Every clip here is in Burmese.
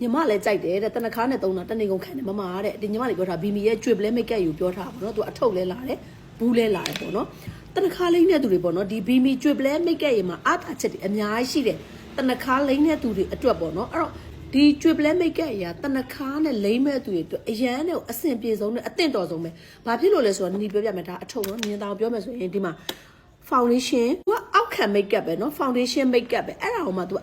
ညီမလည်းကြိုက်တယ်တဲ့တနခါနဲ့သုံးတာတနေကုန်ခံတယ်မမတဲ့ဒီညီမလေးပြောထားဘီမီရဲ့ကျွေပလဲမိတ်ကက်ယူပြောထားပါတော့သူအထုပ်လဲလာတယ်ဘူးလဲလာတယ်ပေါ့နော်တနခါလိမ့်တဲ့သူတွေပေါ့နော်ဒီဘီမီကျွေပလဲမိတ်ကက်ရေမှာအားသာချက်တွေအများကြီးရှိတယ်တနခါလိမ့်တဲ့သူတွေအတွက်ပေါ့နော်အဲ့တော့ဒီကျွေပလဲမိတ်ကက်ရာတနခါနဲ့လိမ့်မဲ့သူတွေအတွက်အရန်နဲ့အဆင်ပြေဆုံးနဲ့အသင့်တော်ဆုံးပဲဘာဖြစ်လို့လဲဆိုတော့နီးပြောပြမယ်ဒါအထုပ်နော်မြင်တောင်ပြောမယ်ဆိုရင်ဒီမှာ foundation ကအောက်ခံ makeup ပဲเนาะ foundation makeup ပဲအဲ့ဒါကိုမှ तू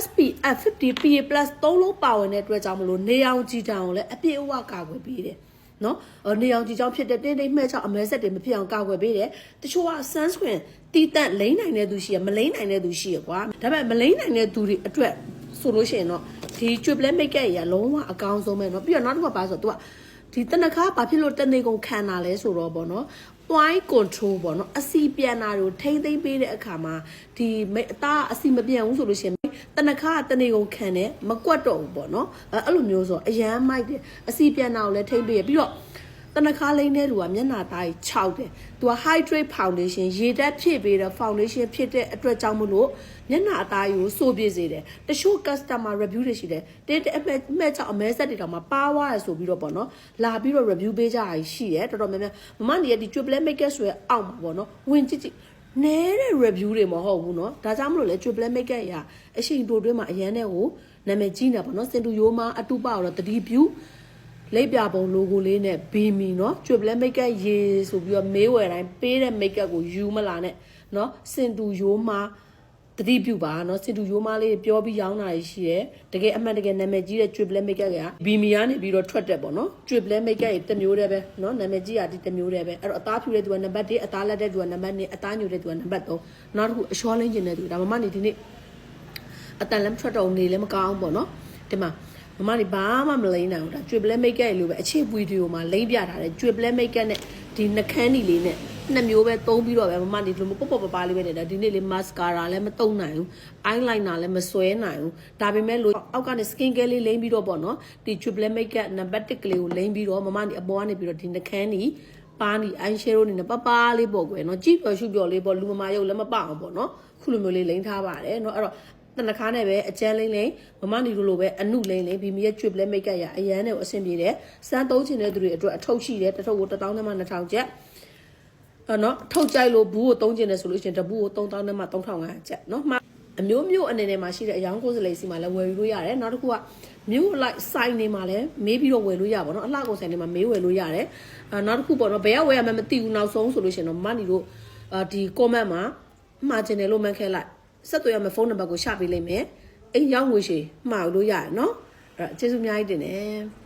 SPF 50 PA+ သုံးလုံးပါဝင်တဲ့အတွက်ကြောင့်မလို့နေအောင်ကြည်တောင်ကိုလည်းအပြည့်အဝကာကွယ်ပေးတယ်เนาะနေအောင်ကြည်ကြောင်ဖြစ်တဲ့တင်းတိမ်မှဲ့ချောက်အမဲဆက်တွေမဖြစ်အောင်ကာကွယ်ပေးတယ်တချို့က sunscreen တီးတန့်လိမ့်နိုင်တဲ့သူရှိရမလိမ့်နိုင်တဲ့သူရှိရကွာဒါပေမဲ့မလိမ့်နိုင်တဲ့သူတွေအတွက်ဆိုလို့ရှိရင်တော့ဒီ triple makeup ကြီးကလုံးဝအကောင်းဆုံးပဲเนาะပြီးတော့နောက်တစ်ခုကပါဆိုတော့ तू ဒီတနခါဘာဖြစ်လို့တနေကုန်ခံတာလဲဆိုတော့ဗောနော် point control ဗောနော်အစီပြန်တာတွေကိုထိမ့်သိမ့်ပေးတဲ့အခါမှာဒီအသားအစီမပြန်ဘူးဆိုလို့ရှိရင်တနခါတနေကုန်ခံတယ်မကွက်တော့ဘူးဗောနော်အဲ့လိုမျိုးဆိုအရန်မိုက်တယ်အစီပြန်တာကိုလည်းထိမ့်ပေးရပြီးတော့တနခါလိမ့်တဲ့လူကမျက်နှာသားကြီး6တယ်သူက hydrate foundation ရေဓာတ်ဖြည့်ပေးတဲ့ foundation ဖြစ်တဲ့အတွက်ကြောင့်မလို့မျက်နှာအသားကြီးကိုစိုးပြည့်စေတယ်တချို့ customer review တွေရှိတယ်တဲ့အမှတ်ချောက်အမဲဆက်တွေတောင်မှပါဝါရဆိုပြီးတော့ပေါ့နော်လာပြီးတော့ review ပေးကြရရှိတယ်တော်တော်များများမမနေရဒီ triple makeup ဆိုရအောက်မှာပေါ့နော်ဝင်ကြည့်ကြည့်နဲတဲ့ review တွေမဟုတ်ဘူးเนาะဒါကြောင့်မလို့လေ triple makeup ရာအရှိန်တိုတွင်းမှာအရန်တဲ့ကိုနာမည်ကြီးနေပါတော့စင်တူရိုးမှာအတူပါတော့တတိပြူလိပ်ပြပုံ logo လေးနဲ့ဘီမီเนาะ triple makeup ရေဆိုပြီးတော့မေးဝယ်တိုင်းပေးတဲ့ makeup ကိုယူမလာနဲ့เนาะစင်တူရိုးမှာတတိပြုပါเนาะစင်တူရိုးမလေးပြောပြီးရောင်းတာရှိတယ်တကယ်အမှန်တကယ်နာမည်ကြီးတဲ့ triple makeup ကဘီမီကနေပြီးတော့ထွက်တယ်ပေါ့เนาะ triple makeup တစ်မျိုးတည်းပဲเนาะနာမည်ကြီးတာဒီတစ်မျိုးတည်းပဲအဲ့တော့အသားဖြူတဲ့သူကနံပါတ်1အသားလက်တဲ့သူကနံပါတ်2အသားညိုတဲ့သူကနံပါတ်3နောက်တစ်ခုအလျှောလင်းကျင်တဲ့သူဒါမမနေဒီနေ့အတန်လည်းထွက်တော့နေလည်းမကောင်းပေါ့เนาะဒီမှာမမနေဘာမှမလိမ့်နိုင်ဘူးဒါ triple makeup ရေလို့ပဲအခြေပွေတွေကိုမှလိမ့်ပြထားတယ် triple makeup နဲ့ဒီနှခမ်းနီလေးနဲ့နှစ်မျိုးပဲသုံးပြီးတော့ပဲမမဒီလိုမျိုးပေါ့ပေါ့ပါလေးပဲနေတာဒီနေ့လေး mascara လည်းမသုံးနိုင်ဘူး eyeliner လည်းမဆွဲနိုင်ဘူးဒါပေမဲ့လို့အောက်ကနေ skin care လေးလိမ့်ပြီးတော့ပေါ့နော်ဒီ triple makeup နံပါတ်1ကလေးကိုလိမ့်ပြီးတော့မမဒီအပေါ်ကနေပြီးတော့ဒီနှခမ်းနီပါနီ eye shadow နေနဲ့ပပလေးပေါ့ကွယ်နော်ကြည့်ပြောရှုပြောလေးပေါ့လူမမာရုပ်လည်းမပအောင်ပေါ့နော်ခုလိုမျိုးလေးလိမ့်ထားပါတယ်နော်အဲ့တော့တနခါနဲ့ပဲအကျန်းလိမ့်လိမ့်မမနီလိုပဲအနုလိမ့်လိမ့်ဘီမီရဲ့ triple makeup ရအရန်နဲ့အဆင်ပြေတယ်စမ်းသုံးချင်တဲ့သူတွေအတွက်အထုပ်ရှိတယ်တစ်ထုပ်ကို1000နဲ့မှ2000ကျပ်နော်ထုတ်ကြိုက်လို့ဘူးကိုသုံးကျင်တယ်ဆိုလို့ရှိရင်တဘူးကို3000နဲ့မှ3500ကျပ်နော်အမျိုးမျိုးအနေနဲ့မှာရှိတဲ့အယောင်ကိုယ်စလိစီမှာလည်းဝယ်ယူလို့ရတယ်နောက်တစ်ခုကမျိုးလိုက်ဆိုင်နေမှာလည်းမေးပြီးတော့ဝယ်လို့ရပါတော့အလှကုန်ဆိုင်နေမှာမေးဝယ်လို့ရတယ်နောက်တစ်ခုပေါ့နော်ဘယ်ကဝယ်ရမှမသိဘူးနောက်ဆုံးဆိုလို့ရှိရင်တော့မနီတို့ဒီ comment မှာမှာကျင်တယ်လို့မှန်းခဲလိုက်ဆက်သွယ်ရမယ့်ဖုန်းနံပါတ်ကိုရှာပေးလိုက်မယ်အိမ်ရောက်ငွေရှိမှာလို့ရတယ်နော်အဲ့ကျေးဇူးအများကြီးတင်တယ်